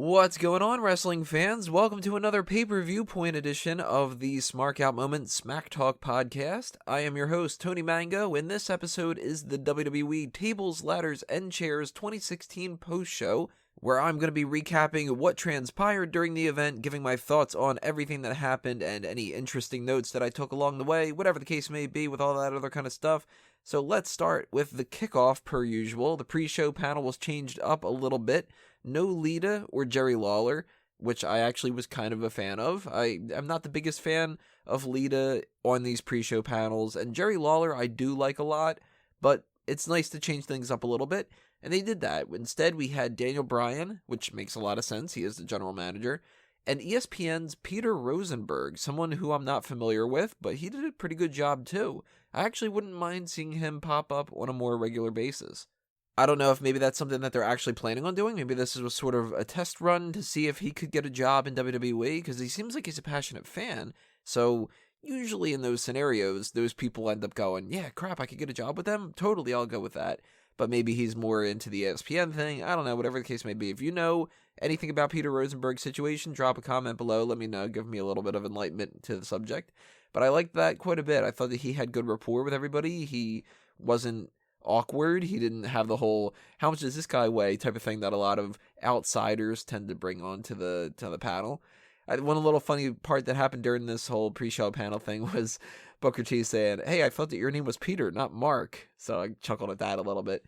What's going on, wrestling fans? Welcome to another Pay-Per-Viewpoint edition of the Smark Out Moment Smack Talk podcast. I am your host, Tony Mango, and this episode is the WWE Tables, Ladders, and Chairs 2016 post-show, where I'm going to be recapping what transpired during the event, giving my thoughts on everything that happened, and any interesting notes that I took along the way, whatever the case may be with all that other kind of stuff. So let's start with the kickoff per usual. The pre-show panel was changed up a little bit. No Lita or Jerry Lawler, which I actually was kind of a fan of. I'm not the biggest fan of Lita on these pre-show panels, and Jerry Lawler I do like a lot, but it's nice to change things up a little bit, and they did that. Instead, we had Daniel Bryan, which makes a lot of sense. He is the general manager, and ESPN's Peter Rosenberg, someone who I'm not familiar with, but he did a pretty good job too. I actually wouldn't mind seeing him pop up on a more regular basis. I don't know if maybe that's something that they're actually planning on doing. Maybe this was sort of a test run to see if he could get a job in WWE, because he seems like he's a passionate fan. So usually in those scenarios, those people end up going, yeah, crap, I could get a job with them? Totally, I'll go with that. But maybe he's more into the ESPN thing. I don't know, whatever the case may be. If you know anything about Peter Rosenberg's situation, drop a comment below. Let me know. Give me a little bit of enlightenment to the subject. But I liked that quite a bit. I thought that he had good rapport with everybody. He wasn't awkward. He didn't have the whole "how much does this guy weigh" type of thing that a lot of outsiders tend to bring on to the panel. One little funny part that happened during this whole pre-show panel thing was Booker T saying, "Hey, I thought that your name was Peter, not Mark." So I chuckled at that a little bit.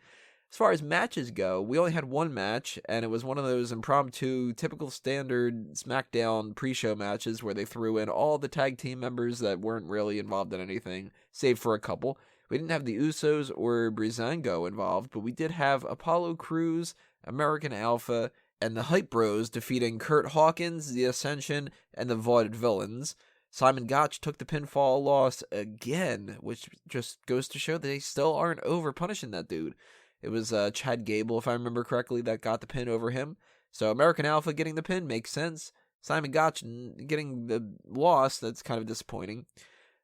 As far as matches go, we only had one match, and it was one of those impromptu, typical standard SmackDown pre-show matches where they threw in all the tag team members that weren't really involved in anything, save for a couple. We didn't have the Usos or Breezango involved, but we did have Apollo Crews, American Alpha, and the Hype Bros defeating Curt, Hawkins, the Ascension, and the Vaudevillains. Simon Gotch took the pinfall loss again, which just goes to show that they still aren't over punishing that dude. It was Chad Gable, if I remember correctly, that got the pin over him. So American Alpha getting the pin makes sense. Simon Gotch getting the loss, that's kind of disappointing.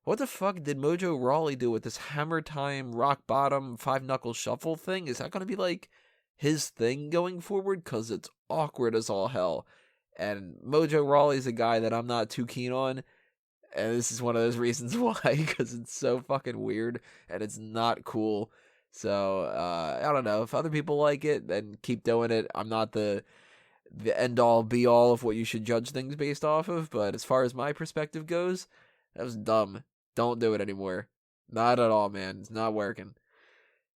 What the fuck did Mojo Rawley do with this Hammer Time, Rock Bottom, Five Knuckle Shuffle thing? Is that going to be like his thing going forward? Because it's awkward as all hell. And Mojo Rawley's a guy that I'm not too keen on. And this is one of those reasons why, because it's so fucking weird and it's not cool. So, I don't know. If other people like it, then keep doing it. I'm not the end-all, be-all of what you should judge things based off of. But as far as my perspective goes, that was dumb. Don't do it anymore. Not at all, man. It's not working.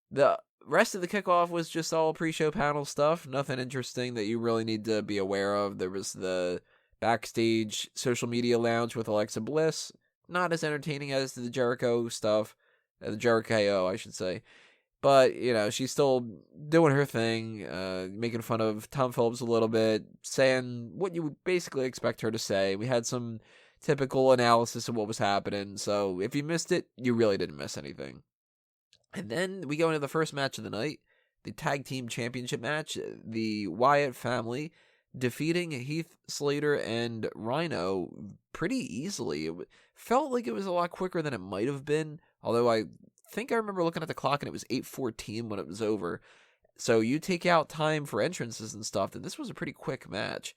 The rest of the kickoff was just all pre-show panel stuff. Nothing interesting that you really need to be aware of. There was the backstage social media lounge with Alexa Bliss. Not as entertaining as the Jericho stuff. The Jericho, I should say. But, you know, she's still doing her thing, making fun of Tom Phillips a little bit, saying what you would basically expect her to say. We had some typical analysis of what was happening, so if you missed it, you really didn't miss anything. And then we go into the first match of the night, the Tag Team Championship match, the Wyatt family defeating Heath, Slater, and Rhino pretty easily. It felt like it was a lot quicker than it might have been, although I think I remember looking at the clock and it was 8:14 when it was over. So you take out time for entrances and stuff, then this was a pretty quick match.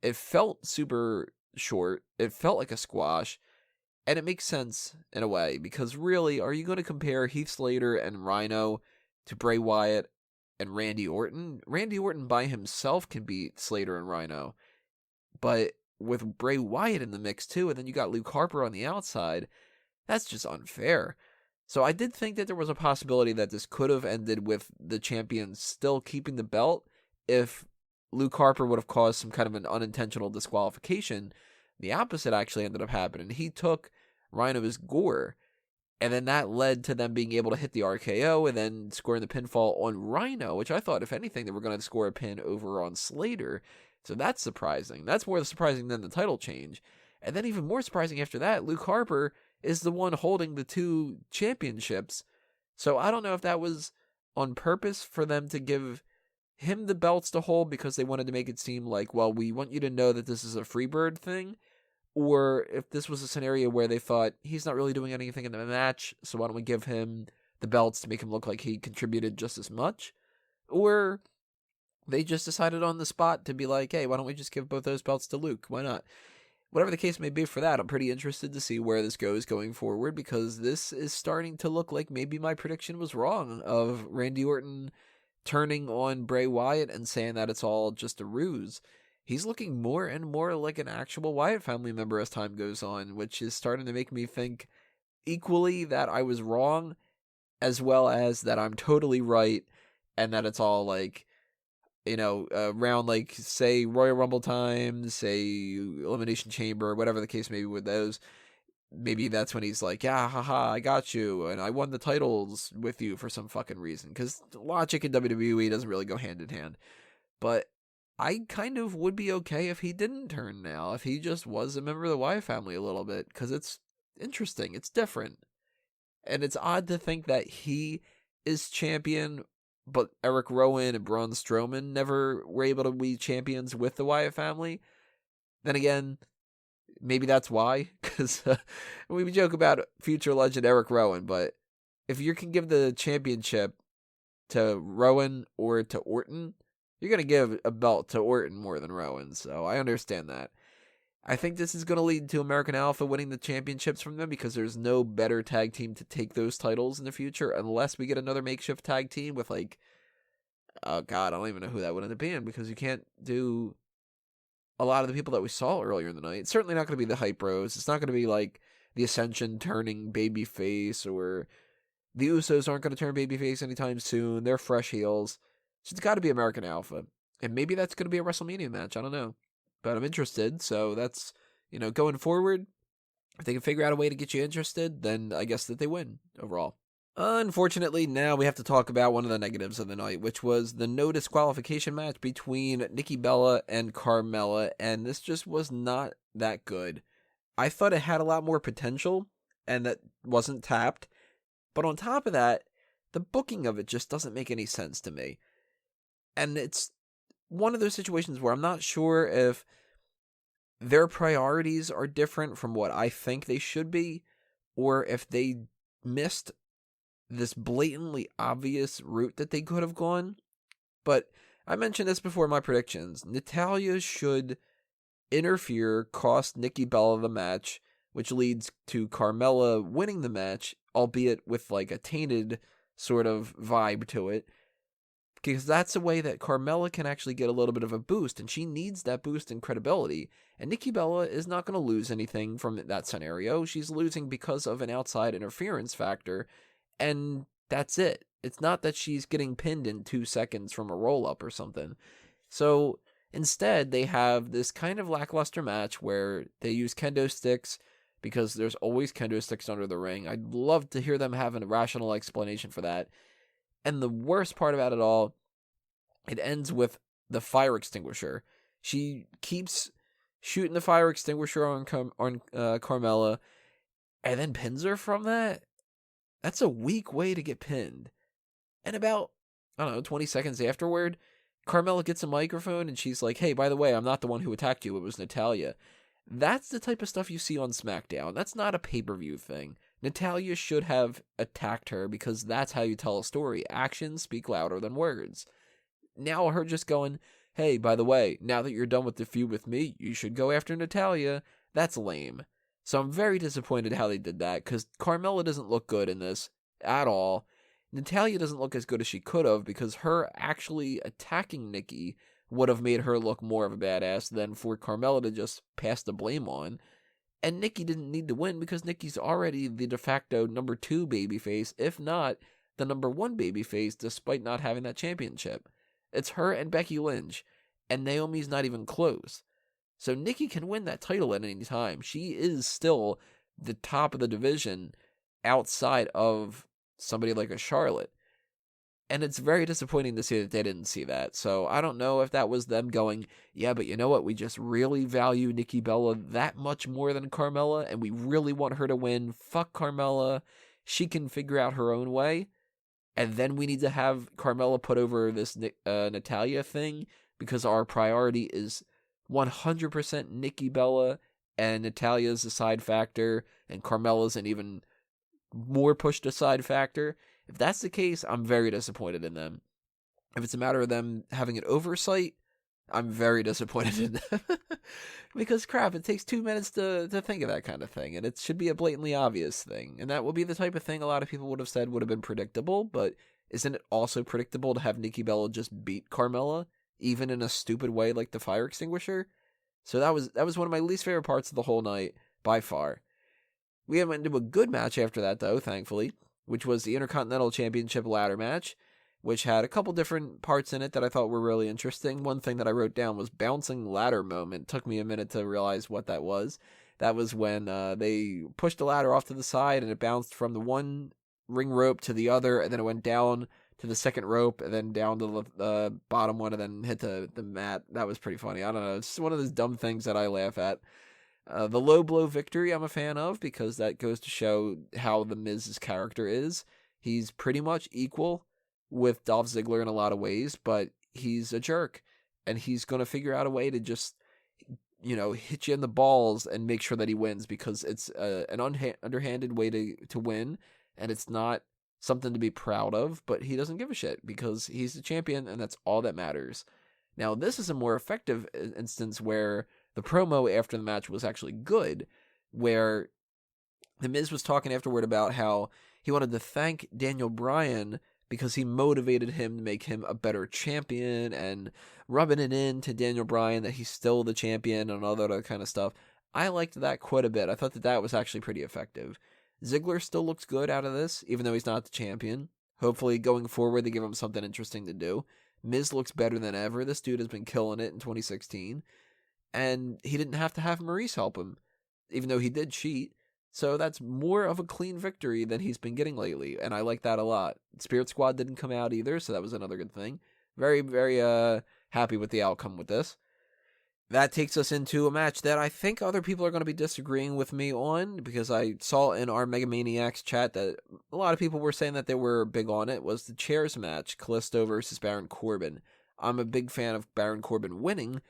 It felt super short. It felt like a squash, and it makes sense in a way, because really, are you going to compare Heath Slater and Rhino to Bray Wyatt and Randy Orton? Randy Orton by himself can beat Slater and Rhino, but with Bray Wyatt in the mix too, and then you got Luke Harper on the outside, that's just unfair. So I did think that there was a possibility that this could have ended with the champion still keeping the belt if Luke Harper would have caused some kind of an unintentional disqualification. The opposite actually ended up happening. He took Rhino's gore, and then that led to them being able to hit the RKO and then scoring the pinfall on Rhino, which I thought, if anything, they were going to score a pin over on Slater. So that's surprising. That's more surprising than the title change. And then even more surprising after that, Luke Harper is the one holding the two championships. So I don't know if that was on purpose for them to give him the belts to hold because they wanted to make it seem like, well, we want you to know that this is a Freebird thing, or if this was a scenario where they thought he's not really doing anything in the match, so why don't we give him the belts to make him look like he contributed just as much? Or they just decided on the spot to be like, hey, why don't we just give both those belts to Luke? Why not? Whatever the case may be for that, I'm pretty interested to see where this goes going forward, because this is starting to look like maybe my prediction was wrong of Randy Orton turning on Bray Wyatt and saying that it's all just a ruse. He's looking more and more like an actual Wyatt family member as time goes on, which is starting to make me think equally that I was wrong, as well as that I'm totally right, and that it's all like, around like, say, Royal Rumble time, say, Elimination Chamber, whatever the case may be with those. Maybe that's when he's like, yeah, haha, I got you, and I won the titles with you for some fucking reason, because logic in WWE doesn't really go hand in hand. But I kind of would be okay if he didn't turn now, if he just was a member of the Wyatt family a little bit, because it's interesting, it's different. And it's odd to think that he is champion, but Eric Rowan and Braun Strowman never were able to be champions with the Wyatt family. Then again, maybe that's why, because we joke about future legend Eric Rowan, but if you can give the championship to Rowan or to Orton, you're going to give a belt to Orton more than Rowan, so I understand that. I think this is going to lead to American Alpha winning the championships from them, because there's no better tag team to take those titles in the future, unless we get another makeshift tag team with, like, oh god, I don't even know who that would end up being, because you can't do a lot of the people that we saw earlier in the night. It's certainly not going to be the Hype Bros. It's not going to be like the Ascension turning babyface, or the Usos aren't going to turn babyface anytime soon. They're fresh heels. So it's got to be American Alpha. And maybe that's going to be a WrestleMania match. I don't know. But I'm interested. So that's, going forward, if they can figure out a way to get you interested, then I guess that they win overall. Unfortunately, now we have to talk about one of the negatives of the night, which was the no disqualification match between Nikki Bella and Carmella, and this just was not that good. I thought it had a lot more potential, and that wasn't tapped, but on top of that, the booking of it just doesn't make any sense to me. And it's one of those situations where I'm not sure if their priorities are different from what I think they should be, or if they missed this blatantly obvious route that they could have gone. But I mentioned this before in my predictions. Natalya should interfere, cost Nikki Bella the match, which leads to Carmella winning the match, albeit with like a tainted sort of vibe to it, because that's a way that Carmella can actually get a little bit of a boost, and she needs that boost in credibility. And Nikki Bella is not going to lose anything from that scenario. She's losing because of an outside interference factor, and that's it. It's not that she's getting pinned in 2 seconds from a roll-up or something. So instead, they have this kind of lackluster match where they use kendo sticks, because there's always kendo sticks under the ring. I'd love to hear them have a rational explanation for that. And the worst part about it all, it ends with the fire extinguisher. She keeps shooting the fire extinguisher on Carmella, and then pins her from that. That's a weak way to get pinned. And about, 20 seconds afterward, Carmella gets a microphone and she's like, hey, by the way, I'm not the one who attacked you. It was Natalya. That's the type of stuff you see on SmackDown. That's not a pay-per-view thing. Natalya should have attacked her, because that's how you tell a story. Actions speak louder than words. Now her just going, hey, by the way, now that you're done with the feud with me, you should go after Natalya. That's lame. So I'm very disappointed how they did that, because Carmella doesn't look good in this at all. Natalya doesn't look as good as she could have, because her actually attacking Nikki would have made her look more of a badass than for Carmella to just pass the blame on. And Nikki didn't need to win, because Nikki's already the de facto number 2 babyface, if not the number 1 babyface, despite not having that championship. It's her and Becky Lynch, and Naomi's not even close. So Nikki can win that title at any time. She is still the top of the division outside of somebody like a Charlotte. And it's very disappointing to see that they didn't see that. So I don't know if that was them going, yeah, but you know what? We just really value Nikki Bella that much more than Carmella, and we really want her to win. Fuck Carmella. She can figure out her own way. And then we need to have Carmella put over this Natalya thing, because our priority is 100% Nikki Bella, and Natalya's a side factor, and Carmella's an even more pushed aside factor. If that's the case, I'm very disappointed in them. If it's a matter of them having an oversight, I'm very disappointed in them. Because crap, it takes 2 minutes to think of that kind of thing, and it should be a blatantly obvious thing. And that will be the type of thing a lot of people would have said would have been predictable, but isn't it also predictable to have Nikki Bella just beat Carmella, even in a stupid way like the fire extinguisher? So that was one of my least favorite parts of the whole night, by far. We went into a good match after that, though, thankfully, which was the Intercontinental Championship ladder match, which had a couple different parts in it that I thought were really interesting. One thing that I wrote down was bouncing ladder moment. It took me a minute to realize what that was. That was when they pushed the ladder off to the side and it bounced from the one ring rope to the other, and then it went down to the second rope and then down to the bottom one and then hit the mat. That was pretty funny. I don't know. It's just one of those dumb things that I laugh at. The low blow victory I'm a fan of because that goes to show how the Miz's character is. He's pretty much equal with Dolph Ziggler in a lot of ways, but he's a jerk, and he's going to figure out a way to just, hit you in the balls and make sure that he wins, because it's an underhanded way to win, and it's not something to be proud of, but he doesn't give a shit because he's the champion, and that's all that matters. Now, this is a more effective instance where the promo after the match was actually good, where The Miz was talking afterward about how he wanted to thank Daniel Bryan because he motivated him to make him a better champion, and rubbing it in to Daniel Bryan that he's still the champion and all that other kind of stuff. I liked that quite a bit. I thought that was actually pretty effective. Ziggler still looks good out of this, even though he's not the champion. Hopefully, going forward, they give him something interesting to do. Miz looks better than ever. This dude has been killing it in 2016. And he didn't have to have Maurice help him, even though he did cheat. So that's more of a clean victory than he's been getting lately, and I like that a lot. Spirit Squad didn't come out either, so that was another good thing. Very, very happy with the outcome with this. That takes us into a match that I think other people are going to be disagreeing with me on, because I saw in our Mega Maniacs chat that a lot of people were saying that they were big on it, was the chairs match, Kalisto versus Baron Corbin. I'm a big fan of Baron Corbin winning,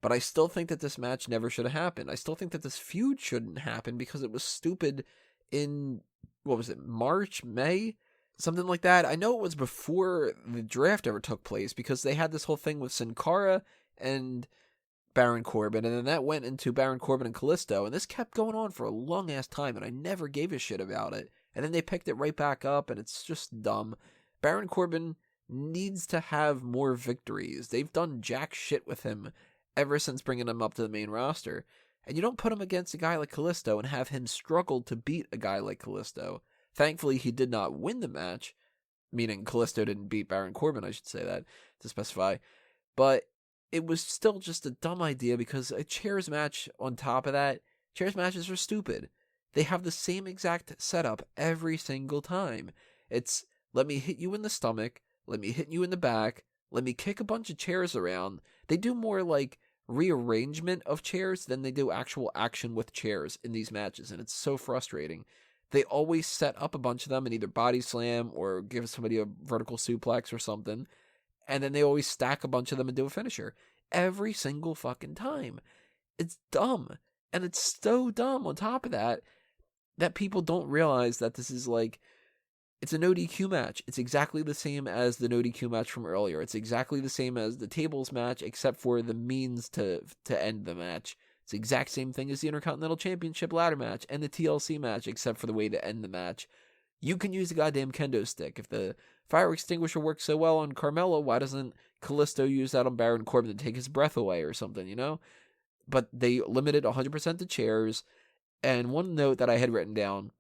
but I still think that this match never should have happened. I still think that this feud shouldn't happen because it was stupid in, March, May? Something like that. I know it was before the draft ever took place because they had this whole thing with Sin Cara and Baron Corbin, and then that went into Baron Corbin and Kalisto, and this kept going on for a long-ass time, and I never gave a shit about it. And then they picked it right back up, and it's just dumb. Baron Corbin needs to have more victories. They've done jack shit with him ever since bringing him up to the main roster. And you don't put him against a guy like Kalisto and have him struggle to beat a guy like Kalisto. Thankfully, he did not win the match, meaning Kalisto didn't beat Baron Corbin, I should say that, to specify. But it was still just a dumb idea because a chairs match on top of that, chairs matches are stupid. They have the same exact setup every single time. It's, let me hit you in the stomach, let me hit you in the back, let me kick a bunch of chairs around. They do more like rearrangement of chairs than they do actual action with chairs in these matches, and it's so frustrating. They always set up a bunch of them and either body slam or give somebody a vertical suplex or something, and then they always stack a bunch of them and do a finisher. Every single fucking time. It's dumb. And it's so dumb on top of that people don't realize that this is like, it's a no DQ match. It's exactly the same as the no DQ match from earlier. It's exactly the same as the tables match, except for the means to end the match. It's the exact same thing as the Intercontinental Championship ladder match and the TLC match, except for the way to end the match. You can use the goddamn kendo stick. If the fire extinguisher works so well on Carmella, why doesn't Kalisto use that on Baron Corbin to take his breath away or something, But they limited 100% to chairs. And one note that I had written down,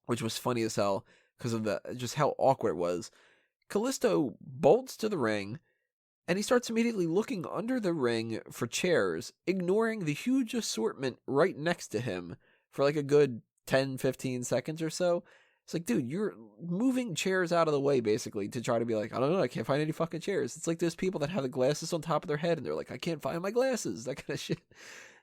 which was funny as hell, because of just how awkward it was. Kalisto bolts to the ring, and he starts immediately looking under the ring for chairs, ignoring the huge assortment right next to him for like a good 10, 15 seconds or so. It's like, dude, you're moving chairs out of the way, basically, to try to be like, I don't know, I can't find any fucking chairs. It's like those people that have the glasses on top of their head, and they're like, I can't find my glasses, that kind of shit.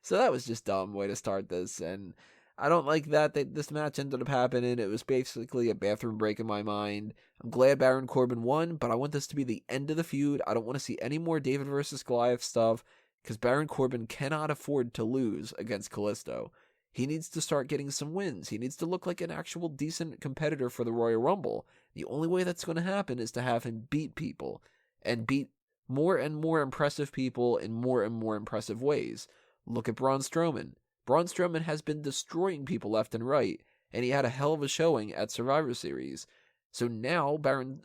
So that was just a dumb way to start this, and I don't like that this match ended up happening. It was basically a bathroom break in my mind. I'm glad Baron Corbin won, but I want this to be the end of the feud. I don't want to see any more David versus Goliath stuff, because Baron Corbin cannot afford to lose against Kalisto. He needs to start getting some wins. He needs to look like an actual decent competitor for the Royal Rumble. The only way that's going to happen is to have him beat people. and beat more and more impressive people in more and more impressive ways. Look at Braun Strowman. Braun Strowman has been destroying people left and right, and he had a hell of a showing at Survivor Series. So now Braun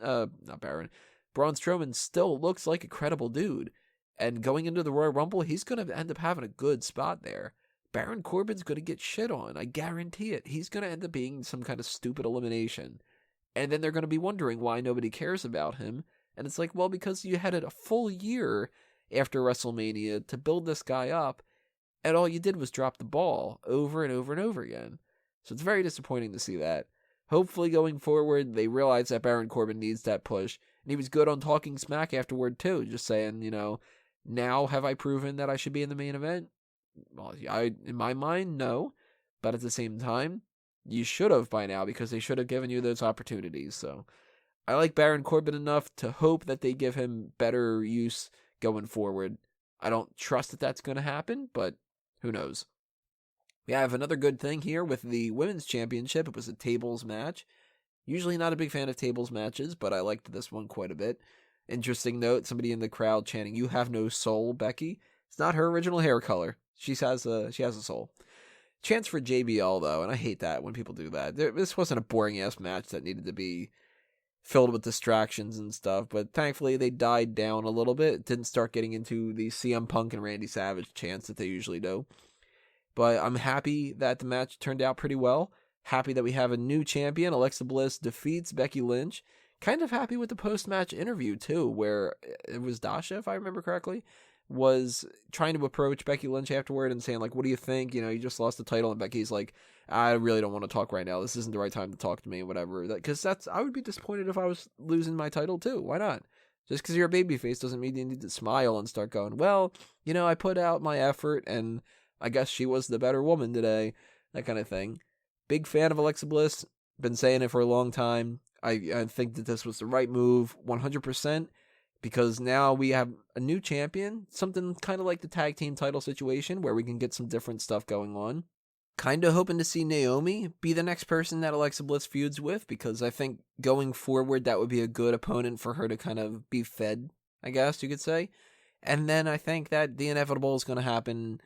Strowman still looks like a credible dude. And going into the Royal Rumble, he's going to end up having a good spot there. Baron Corbin's going to get shit on. I guarantee it. He's going to end up being some kind of stupid elimination. And then they're going to be wondering why nobody cares about him. And it's like, well, because you had it a full year after WrestleMania to build this guy up, and all you did was drop the ball over and over and over again. So it's very disappointing to see that. Hopefully going forward, they realize that Baron Corbin needs that push. And he was good on talking smack afterward, too. Just saying, now have I proven that I should be in the main event? Well, in my mind, no. But at the same time, you should have by now, because they should have given you those opportunities. So I like Baron Corbin enough to hope that they give him better use going forward. I don't trust that that's going to happen, but who knows? We have another good thing here with the Women's Championship. It was a tables match. Usually not a big fan of tables matches, but I liked this one quite a bit. Interesting note, somebody in the crowd chanting, "You have no soul, Becky." It's not her original hair color. She has a soul. Chance for JBL, though, and I hate that when people do that. This wasn't a boring-ass match that needed to be filled with distractions and stuff, but thankfully they died down a little bit. It didn't start getting into the CM Punk and Randy Savage chants that they usually do. But I'm happy that the match turned out pretty well. Happy that we have a new champion. Alexa Bliss defeats Becky Lynch. Kind of happy with the post-match interview, too, where it was Dasha, if I remember correctly, was trying to approach Becky Lynch afterward and saying, like, what do you think? You just lost the title. And Becky's like, I really don't want to talk right now. This isn't the right time to talk to me, whatever. Because I would be disappointed if I was losing my title, too. Why not? Just because you're a babyface doesn't mean you need to smile and start going, well, I put out my effort, and I guess she was the better woman today. That kind of thing. Big fan of Alexa Bliss. Been saying it for a long time. I think that this was the right move, 100%, because now we have a new champion, something kind of like the tag team title situation where we can get some different stuff going on. Kind of hoping to see Naomi be the next person that Alexa Bliss feuds with, because I think going forward that would be a good opponent for her to kind of be fed, I guess you could say. And then I think that the inevitable is going to happen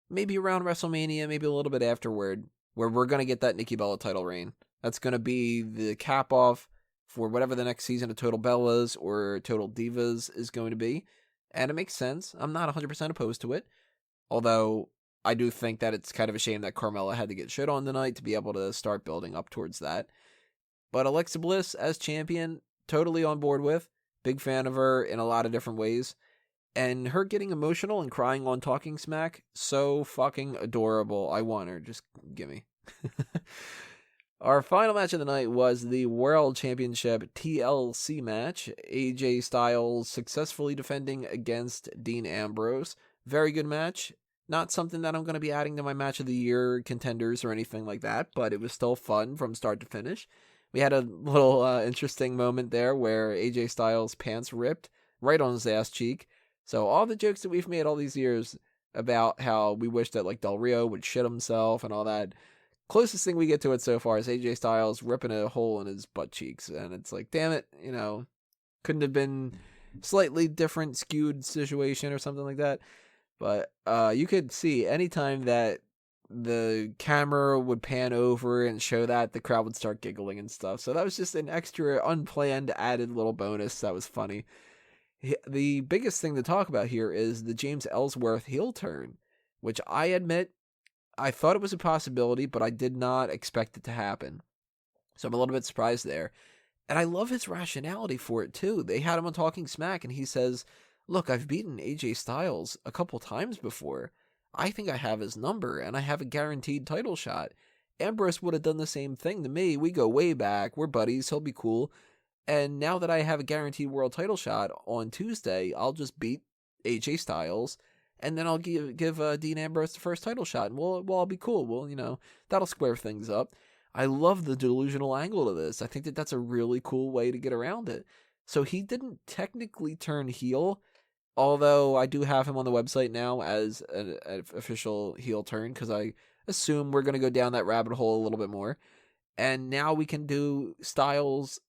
maybe around WrestleMania, maybe a little bit afterward, where we're going to get that Nikki Bella title reign. That's going to be the cap off for whatever the next season of Total Bellas or Total Divas is going to be. And it makes sense. I'm not 100% opposed to it. Although I do think that it's kind of a shame that Carmella had to get shit on tonight to be able to start building up towards that. But Alexa Bliss as champion, totally on board with. Big fan of her in a lot of different ways. And her getting emotional and crying on Talking Smack, so fucking adorable. I want her. Just gimme. Our final match of the night was the World Championship TLC match. AJ Styles successfully defending against Dean Ambrose. Very good match. Not something that I'm going to be adding to my match of the year contenders or anything like that, but it was still fun from start to finish. We had a little interesting moment there where AJ Styles' pants ripped right on his ass cheek. So all the jokes that we've made all these years about how we wish that like Del Rio would shit himself and all that, closest thing we get to it so far is AJ Styles ripping a hole in his butt cheeks. And it's like, damn it, couldn't have been slightly different skewed situation or something like that. But you could see anytime that the camera would pan over and show that, the crowd would start giggling and stuff. So that was just an extra unplanned added little bonus that was funny. The biggest thing to talk about here is the James Ellsworth heel turn, which I admit, I thought it was a possibility, but I did not expect it to happen. So I'm a little bit surprised there. And I love his rationality for it, too. They had him on Talking Smack, and he says, look, I've beaten AJ Styles a couple times before. I think I have his number, and I have a guaranteed title shot. Ambrose would have done the same thing to me. We go way back. We're buddies. He'll be cool. And now that I have a guaranteed world title shot on Tuesday, I'll just beat AJ Styles, and then I'll give Dean Ambrose the first title shot, and we'll all be cool. Well, that'll square things up. I love the delusional angle of this. I think that that's a really cool way to get around it. So he didn't technically turn heel, although I do have him on the website now as an official heel turn, because I assume we're going to go down that rabbit hole a little bit more. And now we can do Styles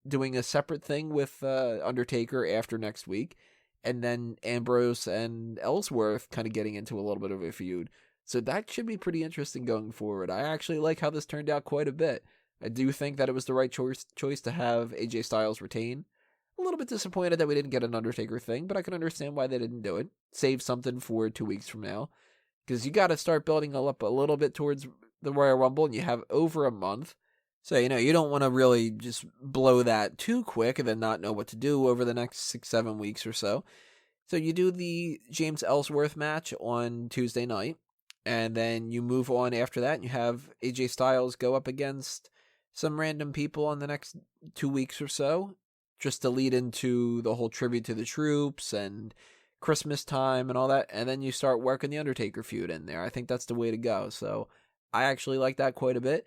doing a separate thing with Undertaker after next week, and then Ambrose and Ellsworth kind of getting into a little bit of a feud. So that should be pretty interesting going forward. I actually like how this turned out quite a bit. I do think that it was the right choice to have AJ Styles retain. A little bit disappointed that we didn't get an Undertaker thing, but I can understand why they didn't do it. Save something for 2 weeks from now. Because you got to start building up a little bit towards the Royal Rumble, and you have over a month. So, you don't want to really just blow that too quick and then not know what to do over the next 6-7 weeks or so. So you do the James Ellsworth match on Tuesday night, and then you move on after that, and you have AJ Styles go up against some random people on the next 2 weeks or so, just to lead into the whole tribute to the troops and Christmas time and all that, and then you start working the Undertaker feud in there. I think that's the way to go. So I actually like that quite a bit.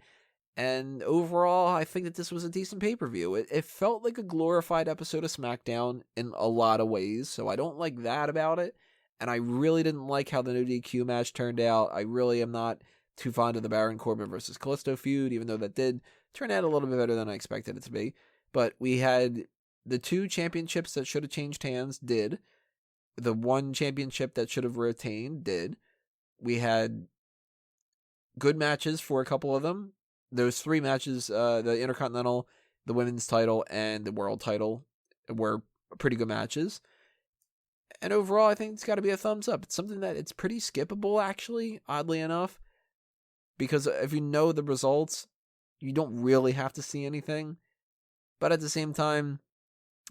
And overall, I think that this was a decent pay-per-view. It felt like a glorified episode of SmackDown in a lot of ways, so I don't like that about it. And I really didn't like how the no DQ match turned out. I really am not too fond of the Baron Corbin versus Kalisto feud, even though that did turn out a little bit better than I expected it to be. But we had the 2 championships that should have changed hands, did. The 1 championship that should have retained, did. We had good matches for a couple of them. Those 3 matches, the Intercontinental, the Women's title, and the World title, were pretty good matches. And overall, I think it's got to be a thumbs up. It's something that it's pretty skippable, actually, oddly enough. Because if you know the results, you don't really have to see anything. But at the same time,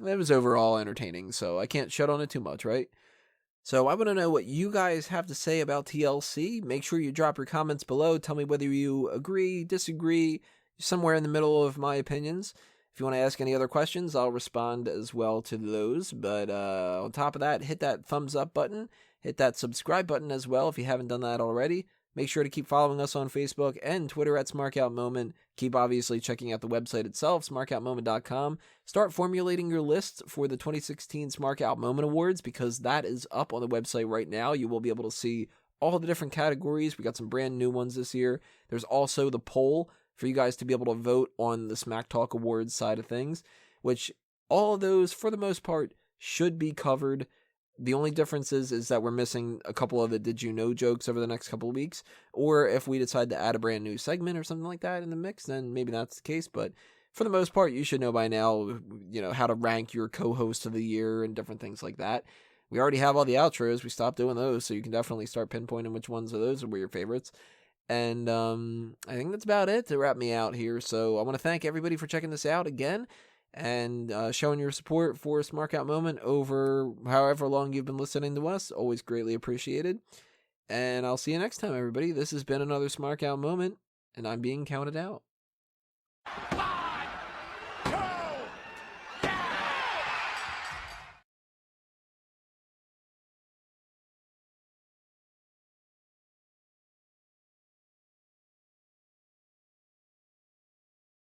it was overall entertaining, so I can't shut on it too much, right? So I want to know what you guys have to say about TLC. Make sure you drop your comments below. Tell me whether you agree, disagree, somewhere in the middle of my opinions. If you want to ask any other questions, I'll respond as well to those. But on top of that, hit that thumbs up button. Hit that subscribe button as well if you haven't done that already. Make sure to keep following us on Facebook and Twitter at SmarkOutMoment. Keep obviously checking out the website itself, SmarkOutMoment.com. Start formulating your list for the 2016 Smark Out Moment Awards, because that is up on the website right now. You will be able to see all the different categories. We got some brand new ones this year. There's also the poll for you guys to be able to vote on the Smack Talk Awards side of things, which all of those, for the most part, should be covered. The only difference is that we're missing a couple of the Did You Know jokes over the next couple of weeks. Or if we decide to add a brand new segment or something like that in the mix, then maybe that's the case. But for the most part, you should know by now, how to rank your co-host of the year and different things like that. We already have all the outros. We stopped doing those, so you can definitely start pinpointing which ones of those were your favorites. And I think that's about it to wrap me out here. So I want to thank everybody for checking this out again. And showing your support for Smark Out Moment over however long you've been listening to us. Always greatly appreciated. And I'll see you next time, everybody. This has been another Smark Out Moment, and I'm being counted out.